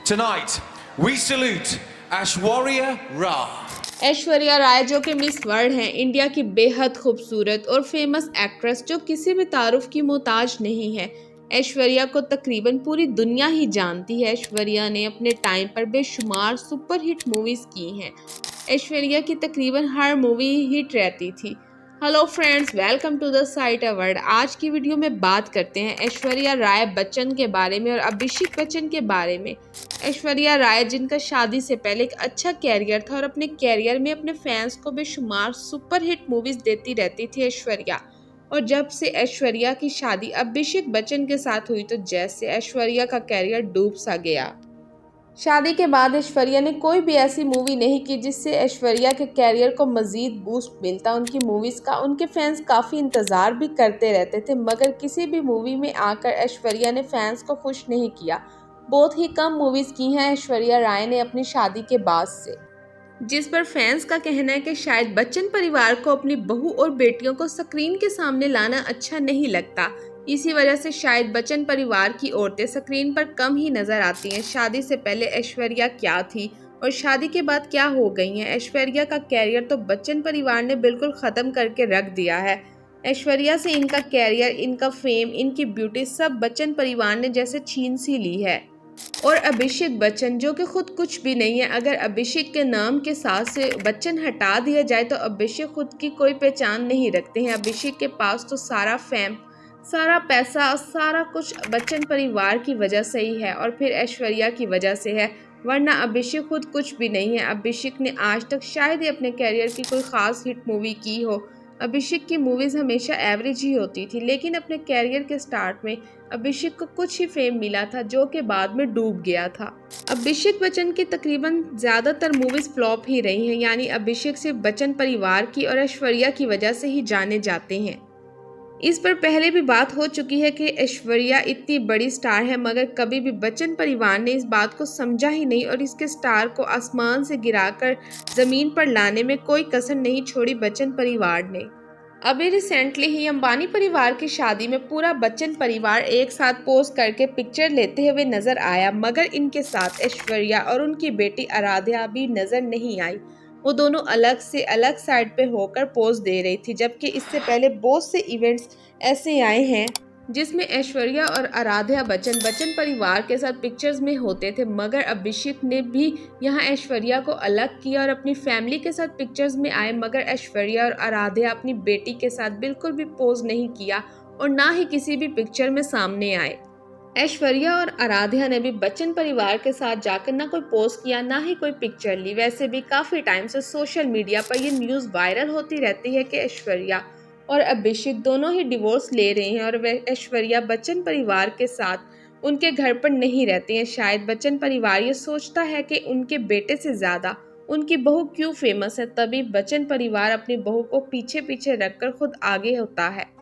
Tonight, we salute Aishwarya Rai. Aishwarya Rai जो कि miss world हैं, इंडिया की बेहद खूबसूरत और फेमस एक्ट्रेस जो किसी भी तारुफ की मोहताज नहीं है। ऐश्वर्या को तकरीबन पूरी दुनिया ही जानती है। ऐश्वर्या ने अपने टाइम पर बेशुमार सुपरहिट मूवीज की हैं। ऐश्वर्या की तकरीबन हर मूवी हिट रहती थी। Hello friends, welcome to the site award. आज की वीडियो में बात करते हैं ऐश्वर्या राय बच्चन के बारे में और अभिषेक बच्चन के बारे में। ऐश्वर्या राय जिनका शादी से पहले एक अच्छा कैरियर था और अपने कैरियर में अपने फैंस को बेशुमार सुपरहिट मूवीज देती रहती थी ऐश्वर्या। और जब से ऐश्वर्या की शादी अभिषेक बच्चन के साथ हुई तो जैसे ऐश्वर्या का कैरियर डूब सा गया। शादी के बाद ऐश्वर्या ने कोई भी ऐसी मूवी नहीं की जिससे ऐश्वर्या के कैरियर को मजीद बूस्ट मिलता। उनकी मूवीज़ का उनके फैंस काफ़ी इंतज़ार भी करते रहते थे, मगर किसी भी मूवी में आकर ऐश्वर्या ने फैंस को खुश नहीं किया। बहुत ही कम मूवीज़ की हैं ऐश्वर्या राय ने अपनी शादी के बाद से, जिस पर फैंस का कहना है कि शायद बच्चन परिवार को अपनी बहू और बेटियों को स्क्रीन के सामने लाना अच्छा नहीं लगता। इसी वजह से शायद बच्चन परिवार की औरतें स्क्रीन पर कम ही नजर आती हैं। शादी से पहले ऐश्वर्या क्या थी और शादी के बाद क्या हो गई हैं। ऐश्वर्या का कैरियर तो बच्चन परिवार ने बिल्कुल ख़त्म करके रख दिया है। ऐश्वर्या से इनका कैरियर, इनका फेम, इनकी ब्यूटी सब बच्चन परिवार ने जैसे छीन सी ली है। और अभिषेक बच्चन जो कि खुद कुछ भी नहीं है। अगर अभिषेक के नाम के साथ से बच्चन हटा दिया जाए तो अभिषेक खुद की कोई पहचान नहीं रखते हैं। अभिषेक के पास तो सारा फेम, सारा पैसा, सारा कुछ बच्चन परिवार की वजह से ही है और फिर ऐश्वर्या की वजह से है, वरना अभिषेक खुद कुछ भी नहीं है। अभिषेक ने आज तक शायद ही अपने कैरियर की कोई ख़ास हिट मूवी की हो। अभिषेक की मूवीज़ हमेशा एवरेज ही होती थी, लेकिन अपने कैरियर के स्टार्ट में अभिषेक को कुछ ही फेम मिला था जो कि बाद में डूब गया था। अभिषेक बच्चन की तकरीबन ज़्यादातर मूवीज़ फ्लॉप ही रही हैं, यानी अभिषेक सिर्फ बच्चन परिवार की और ऐश्वर्या की वजह से ही जाने जाते हैं। इस पर पहले भी बात हो चुकी है कि ऐश्वर्या इतनी बड़ी स्टार है, मगर कभी भी बच्चन परिवार ने इस बात को समझा ही नहीं और इसके स्टार को आसमान से गिराकर ज़मीन पर लाने में कोई कसर नहीं छोड़ी बच्चन परिवार ने। अभी रिसेंटली ही अंबानी परिवार की शादी में पूरा बच्चन परिवार एक साथ पोज करके पिक्चर लेते हुए नजर आया, मगर इनके साथ ऐश्वर्या और उनकी बेटी आराध्या अभी नजर नहीं आई। वो दोनों अलग से अलग साइड पे होकर पोज दे रही थी, जबकि इससे पहले बहुत से इवेंट्स ऐसे आए हैं जिसमें ऐश्वर्या और आराध्या बच्चन बच्चन परिवार के साथ पिक्चर्स में होते थे, मगर अभिषेक ने भी यहाँ ऐश्वर्या को अलग किया और अपनी फैमिली के साथ पिक्चर्स में आए, मगर ऐश्वर्या और आराध्या अपनी बेटी के साथ बिल्कुल भी पोज नहीं किया और ना ही किसी भी पिक्चर में सामने आए। ऐश्वर्या और आराध्या ने भी बच्चन परिवार के साथ जाकर ना कोई पोस्ट किया, ना ही कोई पिक्चर ली। वैसे भी काफ़ी टाइम से सोशल मीडिया पर ये न्यूज़ वायरल होती रहती है कि ऐश्वर्या और अभिषेक दोनों ही डिवोर्स ले रहे हैं और वह ऐश्वर्या बच्चन परिवार के साथ उनके घर पर नहीं रहती हैं। शायद बच्चन परिवार ये सोचता है कि उनके बेटे से ज़्यादा उनकी बहू क्यों फेमस है, तभी बच्चन परिवार अपनी बहू को पीछे पीछे रखकर खुद आगे होता है।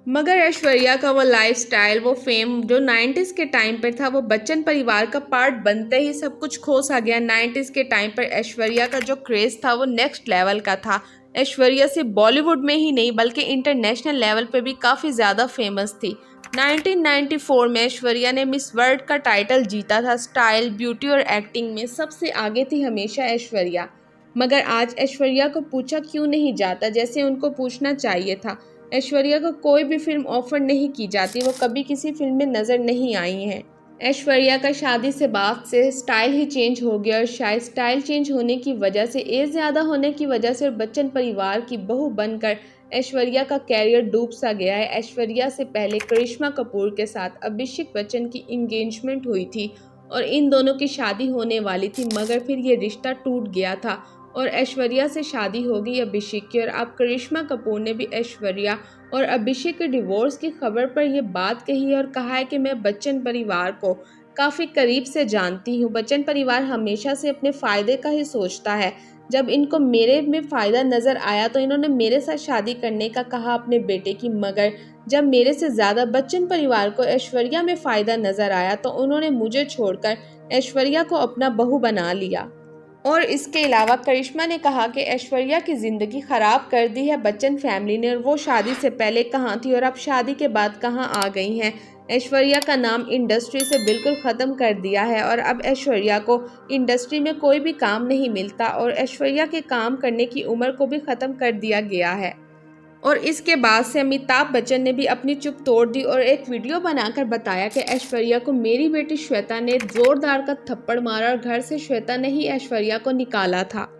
मगर ऐश्वर्या का वो लाइफस्टाइल, वो फेम जो 90s के टाइम पर था, वो बच्चन परिवार का पार्ट बनते ही सब कुछ खो सा गया। 90s के टाइम पर ऐश्वर्या का जो क्रेज़ था वो नेक्स्ट लेवल का था। ऐश्वर्या सिर्फ बॉलीवुड में ही नहीं बल्कि इंटरनेशनल लेवल पे भी काफ़ी ज़्यादा फेमस थी। 1994 में ऐश्वर्या ने मिस वर्ल्ड का टाइटल जीता था। स्टाइल, ब्यूटी और एक्टिंग में सबसे आगे थी हमेशा ऐश्वर्या। मगर आज ऐश्वर्या को पूछा क्यों नहीं जाता जैसे उनको पूछना चाहिए था। ऐश्वर्या को कोई भी फिल्म ऑफर नहीं की जाती, वो कभी किसी फिल्म में नज़र नहीं आई हैं। ऐश्वर्या का शादी से बाद से स्टाइल ही चेंज हो गया और शायद स्टाइल चेंज होने की वजह से, एज ज़्यादा होने की वजह से और बच्चन परिवार की बहू बनकर ऐश्वर्या का कैरियर डूब सा गया है। ऐश्वर्या से पहले करिश्मा कपूर के साथ अभिषेक बच्चन की इंगेजमेंट हुई थी और इन दोनों की शादी होने वाली थी, मगर फिर ये रिश्ता टूट गया था और ऐश्वर्या से शादी हो गई अभिषेक की। और अब करिश्मा कपूर ने भी ऐश्वर्या और अभिषेक के डिवोर्स की खबर पर यह बात कही है और कहा है कि मैं बच्चन परिवार को काफ़ी करीब से जानती हूँ। बच्चन परिवार हमेशा से अपने फ़ायदे का ही सोचता है। जब इनको मेरे में फ़ायदा नज़र आया तो इन्होंने मेरे साथ शादी करने का कहा अपने बेटे की, मगर जब मेरे से ज़्यादा बच्चन परिवार को ऐश्वर्या में फ़ायदा नज़र आया तो उन्होंने मुझे छोड़कर ऐश्वर्या को अपना बहू बना लिया। और इसके अलावा करिश्मा ने कहा कि ऐश्वर्या की ज़िंदगी ख़राब कर दी है बच्चन फैमिली ने, और वो शादी से पहले कहाँ थी और अब शादी के बाद कहाँ आ गई हैं। ऐश्वर्या का नाम इंडस्ट्री से बिल्कुल ख़त्म कर दिया है और अब ऐश्वर्या को इंडस्ट्री में कोई भी काम नहीं मिलता और ऐश्वर्या के काम करने की उम्र को भी ख़त्म कर दिया गया है। और इसके बाद से अमिताभ बच्चन ने भी अपनी चुप तोड़ दी और एक वीडियो बनाकर बताया कि ऐश्वर्या को मेरी बेटी श्वेता ने जोरदार का थप्पड़ मारा और घर से श्वेता ने ही ऐश्वर्या को निकाला था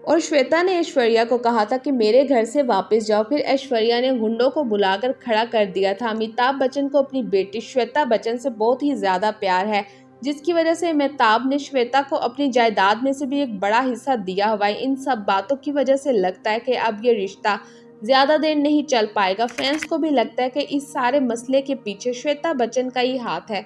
और श्वेता ने ऐश्वर्या को कहा था कि मेरे घर से वापस जाओ। फिर ऐश्वर्या ने गुंडों को बुलाकर खड़ा कर दिया था। अमिताभ बच्चन को अपनी बेटी श्वेता बच्चन से बहुत ही ज़्यादा प्यार है, जिसकी वजह से अमिताभ ने श्वेता को अपनी जायदाद में से भी एक बड़ा हिस्सा दिया हुआ है। इन सब बातों की वजह से लगता है कि अब ये रिश्ता ज़्यादा देर नहीं चल पाएगा। फैंस को भी लगता है कि इस सारे मसले के पीछे श्वेता बच्चन का ही हाथ है।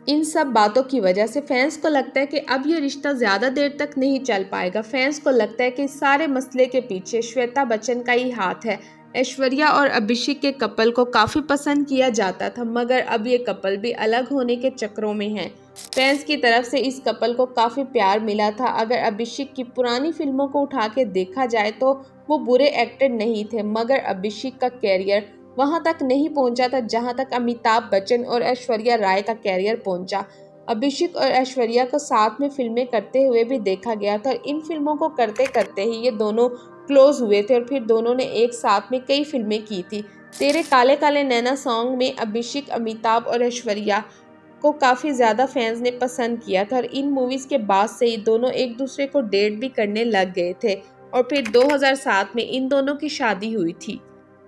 इन सब बातों की वजह से फैंस को लगता है कि अब ये रिश्ता ज़्यादा देर तक नहीं चल पाएगा। फैंस को लगता है कि इस सारे मसले के पीछे श्वेता बच्चन का ही हाथ है। ऐश्वर्या और अभिषेक के कपल को काफ़ी पसंद किया जाता था, मगर अब ये कपल भी अलग होने के चक्रों में हैं। फैंस की तरफ से इस कपल को काफ़ी प्यार मिला था। अगर अभिषेक की पुरानी फिल्मों को उठा के देखा जाए तो वो बुरे एक्टर नहीं थे, मगर अभिषेक का कैरियर वहाँ तक नहीं पहुँचा था जहाँ तक अमिताभ बच्चन और ऐश्वर्या राय का कैरियर पहुँचा। अभिषेक और ऐश्वर्या को साथ में फिल्में करते हुए भी देखा गया था और इन फिल्मों को करते करते ही ये दोनों क्लोज हुए थे और फिर दोनों ने एक साथ में कई फिल्में की थी। तेरे काले काले नैना सॉन्ग में अभिषेक, अमिताभ और ऐश्वर्या को काफ़ी ज़्यादा फैंस ने पसंद किया था और इन मूवीज़ के बाद से ही दोनों एक दूसरे को डेट भी करने लग गए थे और फिर 2007 में इन दोनों की शादी हुई थी।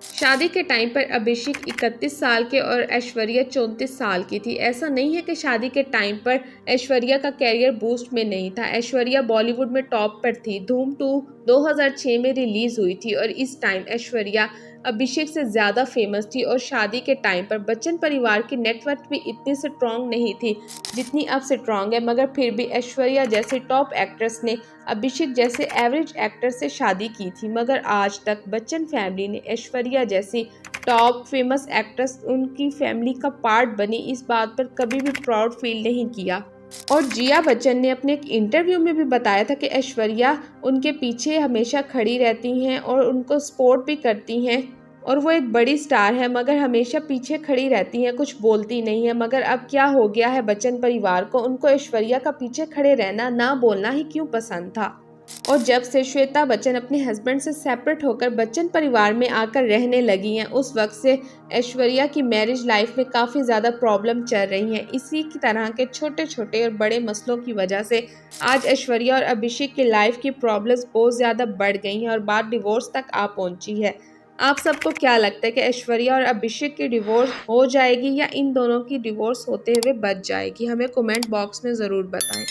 शादी के टाइम पर अभिषेक 31 साल के और ऐश्वर्या 34 साल की थी। ऐसा नहीं है कि शादी के टाइम पर ऐश्वर्या का कैरियर बूस्ट में नहीं था। ऐश्वर्या बॉलीवुड में टॉप पर थी। धूम 2 2006 में रिलीज हुई थी और इस टाइम ऐश्वर्या अभिषेक से ज़्यादा फेमस थी और शादी के टाइम पर बच्चन परिवार की नेटवर्क भी इतनी स्ट्रॉन्ग नहीं थी जितनी अब स्ट्रॉन्ग है, मगर फिर भी ऐश्वर्या जैसे टॉप एक्ट्रेस ने अभिषेक जैसे एवरेज एक्टर से शादी की थी, मगर आज तक बच्चन फैमिली ने ऐश्वर्या जैसी टॉप फेमस एक्ट्रेस उनकी फैमिली का पार्ट बनी इस बात पर कभी भी प्राउड फील नहीं किया। और जिया बच्चन ने अपने एक इंटरव्यू में भी बताया था कि ऐश्वर्या उनके पीछे हमेशा खड़ी रहती हैं और उनको सपोर्ट भी करती हैं और वो एक बड़ी स्टार है, मगर हमेशा पीछे खड़ी रहती हैं, कुछ बोलती नहीं है। मगर अब क्या हो गया है बच्चन परिवार को, उनको ऐश्वर्या का पीछे खड़े रहना, ना बोलना ही क्यों पसंद था। और जब से श्वेता बच्चन अपने हस्बैंड से सेपरेट होकर बच्चन परिवार में आकर रहने लगी हैं, उस वक्त से ऐश्वर्या की मैरिज लाइफ में काफ़ी ज़्यादा प्रॉब्लम चल रही हैं। इसी की तरह के छोटे छोटे और बड़े मसलों की वजह से आज ऐश्वर्या और अभिषेक की लाइफ की प्रॉब्लम्स बहुत ज़्यादा बढ़ गई हैं और बात डिवोर्स तक आ पहुंची है। आप सबको क्या लगता है कि ऐश्वर्या और अभिषेक की डिवोर्स हो जाएगी या इन दोनों की डिवोर्स होते हुए बच जाएगी? हमें कमेंट बॉक्स में ज़रूर बताएं।